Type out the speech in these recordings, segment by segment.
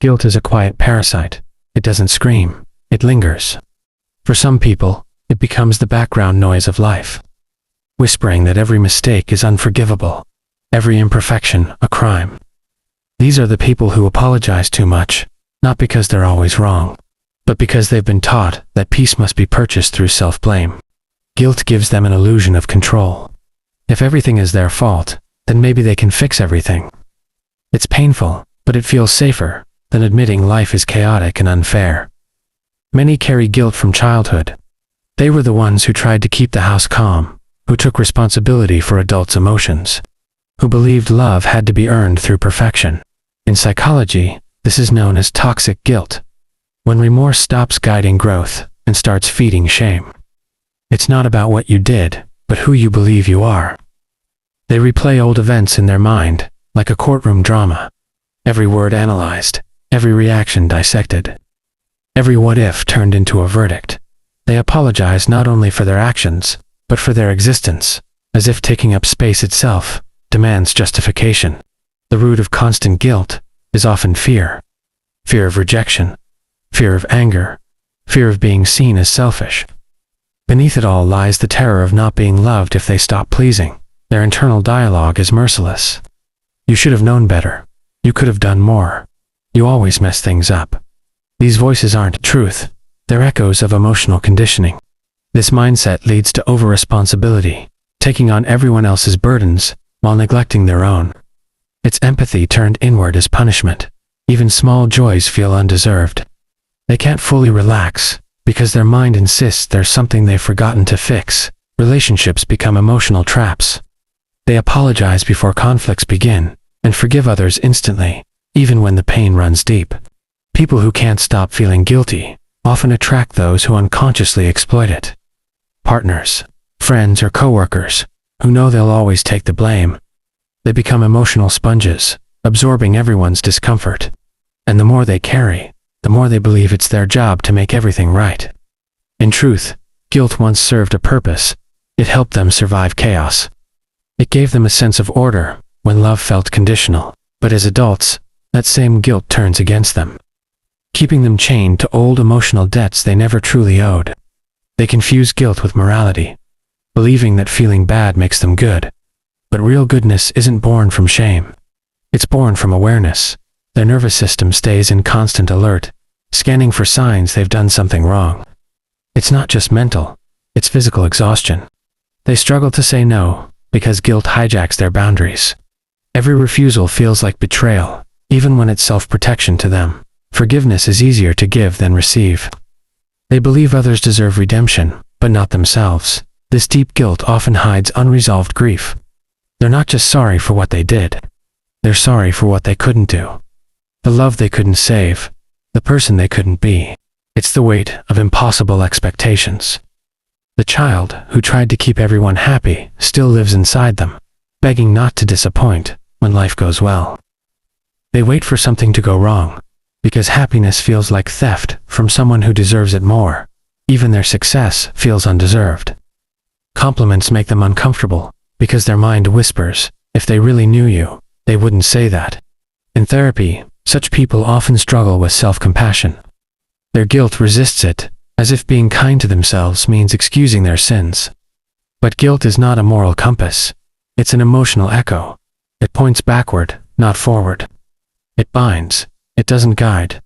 Guilt is a quiet parasite. It doesn't scream. It lingers. For some people, it becomes the background noise of life, whispering that every mistake is unforgivable, every imperfection a crime. These are the people who apologize too much, not because they're always wrong, but because they've been taught that peace must be purchased through self-blame. Guilt gives them an illusion of control. If everything is their fault, then maybe they can fix everything. It's painful, but it feels safer than admitting life is chaotic and unfair. Many carry guilt from childhood. They were the ones who tried to keep the house calm, who took responsibility for adults' emotions, who believed love had to be earned through perfection. In psychology, this is known as toxic guilt, when remorse stops guiding growth and starts feeding shame. It's not about what you did, but who you believe you are. They replay old events in their mind, like a courtroom drama. Every word analyzed, every reaction dissected, every what-if turned into a verdict. They apologize not only for their actions, but for their existence, as if taking up space itself demands justification. The root of constant guilt is often fear. Fear of rejection, fear of anger, fear of being seen as selfish. Beneath it all lies the terror of not being loved if they stop pleasing. Their internal dialogue is merciless. You should have known better. You could have done more. You always mess things up. These voices aren't truth. They're echoes of emotional conditioning. This mindset leads to over-responsibility, taking on everyone else's burdens while neglecting their own. It's empathy turned inward as punishment. Even small joys feel undeserved. They can't fully relax because their mind insists there's something they've forgotten to fix. Relationships become emotional traps. They apologize before conflicts begin and forgive others instantly, even when the pain runs deep. People who can't stop feeling guilty often attract those who unconsciously exploit it. Partners, friends, or coworkers who know they'll always take the blame. They become emotional sponges, absorbing everyone's discomfort. And the more they carry, the more they believe it's their job to make everything right. In truth, guilt once served a purpose. It helped them survive chaos. It gave them a sense of order when love felt conditional. But as adults, that same guilt turns against them, keeping them chained to old emotional debts they never truly owed. They confuse guilt with morality, believing that feeling bad makes them good. But real goodness isn't born from shame. It's born from awareness. Their nervous system stays in constant alert, scanning for signs they've done something wrong. It's not just mental, it's physical exhaustion. They struggle to say no because guilt hijacks their boundaries. Every refusal feels like betrayal, even when it's self-protection to them. Forgiveness is easier to give than receive. They believe others deserve redemption, but not themselves. This deep guilt often hides unresolved grief. They're not just sorry for what they did. They're sorry for what they couldn't do. The love they couldn't save. The person they couldn't be. It's the weight of impossible expectations. The child who tried to keep everyone happy still lives inside them, begging not to disappoint when life goes well. They wait for something to go wrong, because happiness feels like theft from someone who deserves it more. Even their success feels undeserved. Compliments make them uncomfortable, because their mind whispers, if they really knew you, they wouldn't say that. In therapy, such people often struggle with self-compassion. Their guilt resists it, as if being kind to themselves means excusing their sins. But guilt is not a moral compass. It's an emotional echo. It points backward, not forward. It binds. It doesn't guide.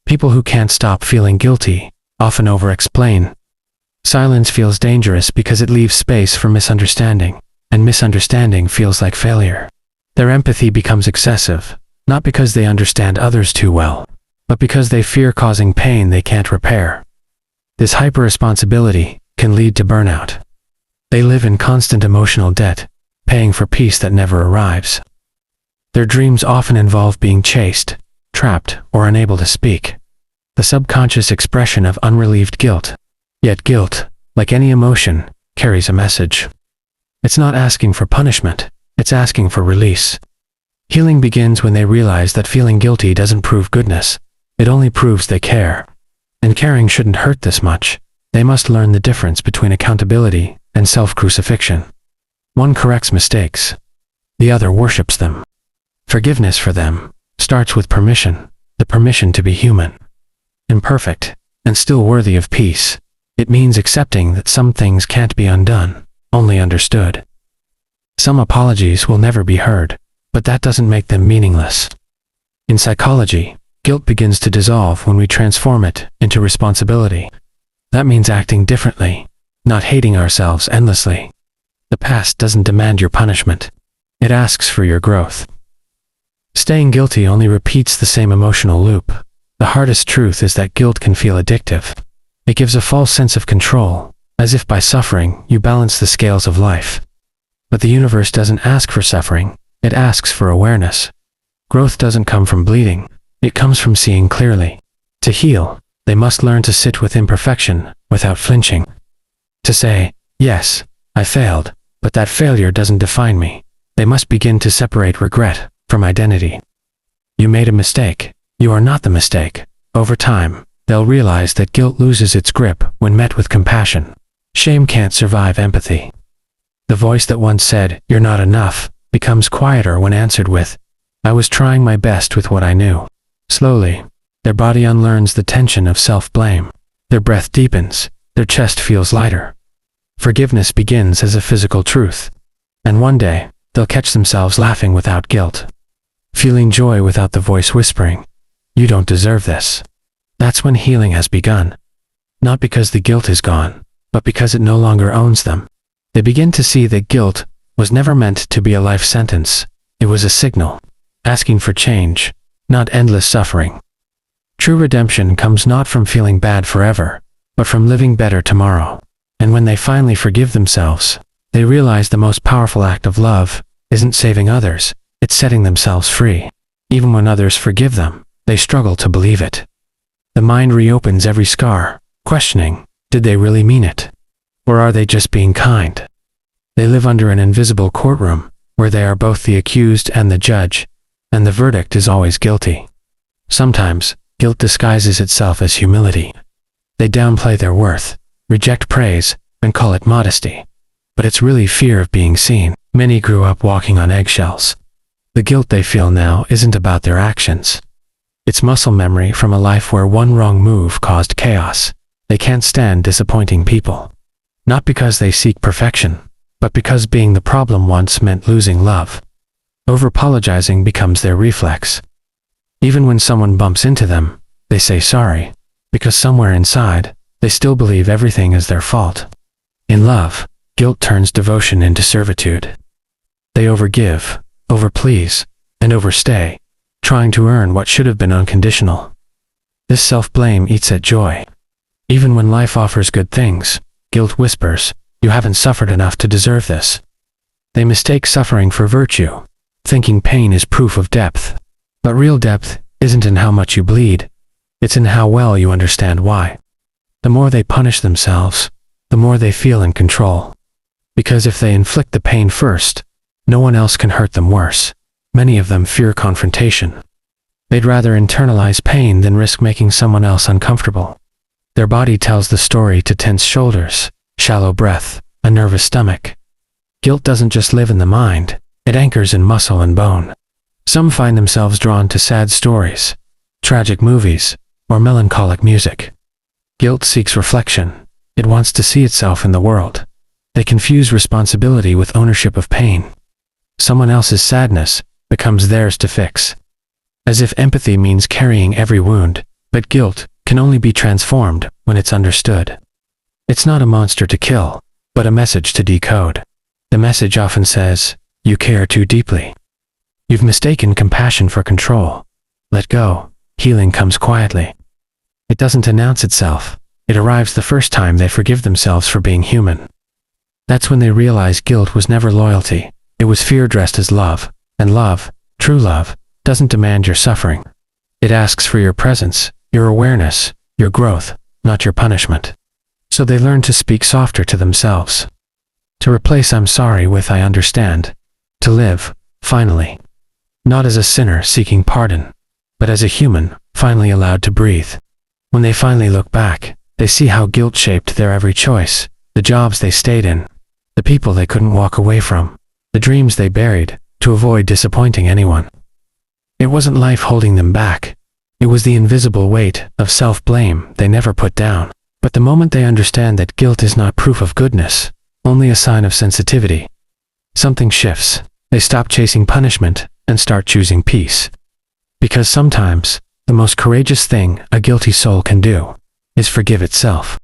People who can't stop feeling guilty often over-explain. Silence feels dangerous because it leaves space for misunderstanding, and misunderstanding feels like failure. Their empathy becomes excessive, not because they understand others too well, but because they fear causing pain they can't repair. This hyper-responsibility can lead to burnout. They live in constant emotional debt, paying for peace that never arrives. Their dreams often involve being chased, trapped, or unable to speak. The subconscious expression of unrelieved guilt. Yet guilt, like any emotion, carries a message. It's not asking for punishment, it's asking for release. Healing begins when they realize that feeling guilty doesn't prove goodness. It only proves they care. And caring shouldn't hurt this much. They must learn the difference between accountability and self-crucifixion. One corrects mistakes. The other worships them. Forgiveness for them starts with permission, the permission to be human, imperfect, and still worthy of peace. It means accepting that some things can't be undone, only understood. Some apologies will never be heard, but that doesn't make them meaningless. In psychology, guilt begins to dissolve when we transform it into responsibility. That means acting differently, not hating ourselves endlessly. The past doesn't demand your punishment. It asks for your growth. Staying guilty only repeats the same emotional loop. The hardest truth is that guilt can feel addictive. It gives a false sense of control, as if by suffering you balance the scales of life. But the universe doesn't ask for suffering, it asks for awareness. Growth doesn't come from bleeding, it comes from seeing clearly. To heal, they must learn to sit with imperfection without flinching. To say, yes, I failed, but that failure doesn't define me. They must begin to separate regret from identity. You made a mistake. You are not the mistake. Over time, they'll realize that guilt loses its grip when met with compassion. Shame can't survive empathy. The voice that once said, "You're not enough," becomes quieter when answered with, "I was trying my best with what I knew." Slowly, their body unlearns the tension of self-blame. Their breath deepens, their chest feels lighter. Forgiveness begins as a physical truth. And one day, they'll catch themselves laughing without guilt. Feeling joy without the voice whispering, "You don't deserve this." That's when healing has begun. Not because the guilt is gone, but because it no longer owns them. They begin to see that guilt was never meant to be a life sentence. It was a signal, asking for change, not endless suffering. True redemption comes not from feeling bad forever, but from living better tomorrow. And when they finally forgive themselves, they realize the most powerful act of love isn't saving others, it's setting themselves free. Even when others forgive them, they struggle to believe it. The mind reopens every scar, questioning, did they really mean it? Or are they just being kind? They live under an invisible courtroom, where they are both the accused and the judge, and the verdict is always guilty. Sometimes, guilt disguises itself as humility. They downplay their worth, reject praise, and call it modesty. But it's really fear of being seen. Many grew up walking on eggshells. The guilt they feel now isn't about their actions. It's muscle memory from a life where one wrong move caused chaos. They can't stand disappointing people. Not because they seek perfection, but because being the problem once meant losing love. Over-apologizing becomes their reflex. Even when someone bumps into them, they say sorry, because somewhere inside, they still believe everything is their fault. In love, guilt turns devotion into servitude. They overgive, overplease, and overstay, trying to earn what should have been unconditional. This self-blame eats at joy. Even when life offers good things, guilt whispers, "You haven't suffered enough to deserve this." They mistake suffering for virtue, thinking pain is proof of depth. But real depth isn't in how much you bleed, it's in how well you understand why. The more they punish themselves, the more they feel in control. Because if they inflict the pain first, no one else can hurt them worse. Many of them fear confrontation. They'd rather internalize pain than risk making someone else uncomfortable. Their body tells the story to tense shoulders, shallow breath, a nervous stomach. Guilt doesn't just live in the mind, it anchors in muscle and bone. Some find themselves drawn to sad stories, tragic movies, or melancholic music. Guilt seeks reflection. It wants to see itself in the world. They confuse responsibility with ownership of pain. Someone else's sadness becomes theirs to fix. As if empathy means carrying every wound, but guilt can only be transformed when it's understood. It's not a monster to kill, but a message to decode. The message often says, "You care too deeply. You've mistaken compassion for control. Let go." Healing comes quietly. It doesn't announce itself. It arrives the first time they forgive themselves for being human. That's when they realize guilt was never loyalty. It was fear dressed as love. And love, true love, doesn't demand your suffering. It asks for your presence, your awareness, your growth, not your punishment. So they learn to speak softer to themselves. To replace "I'm sorry" with "I understand." To live, finally. Not as a sinner seeking pardon, but as a human, finally allowed to breathe. When they finally look back, they see how guilt shaped their every choice, the jobs they stayed in, the people they couldn't walk away from, the dreams they buried to avoid disappointing anyone. It wasn't life holding them back. It was the invisible weight of self-blame they never put down. But the moment they understand that guilt is not proof of goodness, only a sign of sensitivity, something shifts. They stop chasing punishment and start choosing peace. Because sometimes, the most courageous thing a guilty soul can do is forgive itself.